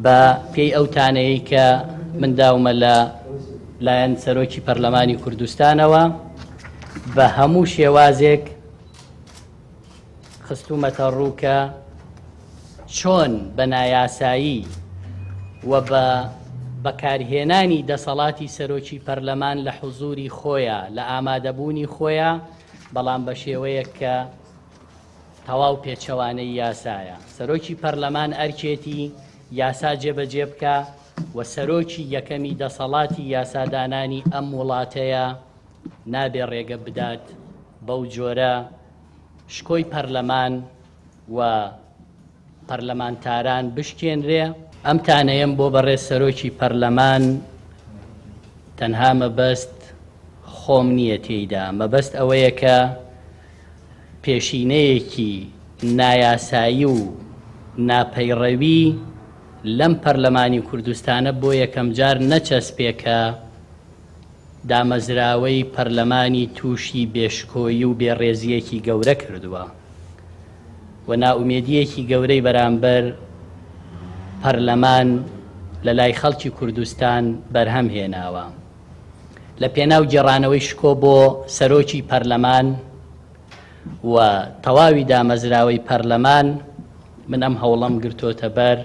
بە پێی ئەوتانەیە کە من داومە لە لایەن سەرۆکی پەرلەمانی کوردستانەوە بە هەموو شێوازێک خستومەتە ڕووکە چۆن بە نایاسایی و بە بەکارهێنانی دەسەڵاتی سەرۆکی پەرلەمان لە حوزوری خۆیان لە ئامادەبوونی خۆیان بەڵام بە شێوەیەک کە تەواو پێچەوانەی یاسایە. سەرۆکی پەرلەمان ئەرکێتی یاسا جێبەجێ بکە و سەرۆکی یەکەمی دەسەڵاتی یاسادانانی ئەم وڵاتەیە نابێ ڕێگە بدات بەو جۆرە شکۆی پەرلەمان و پەرلەمانتاران بشکێنرێ. ئەم تانەیەم بۆ بەڕێز سەرۆکی پەرلەمان تەنها مەبەست خۆم نییە تێیدا، مەبەست ئەوەیە کە پێشینەیەکی نایاسایی و ناپەیڕەوی لەم پەرلەمانی کوردستانە بۆ یەکەم جار نەچەسپێکە دامەزراوەی پەرلەمانی تووشی بێشکۆیی و بێڕێزیەکی گەورە کردووە و ناومێدیەکی گەورەی بەرامبەر پەرلەمان لە لای خەڵکی کوردستان بەرهەم هێناوە. لە پێناو گێڕانەوەی شکۆ بۆ سەرۆکی پەرلەمان و تەواوی دامەزراوەی پەرلەمان من ئەم هەوڵەم گرتۆتە بەر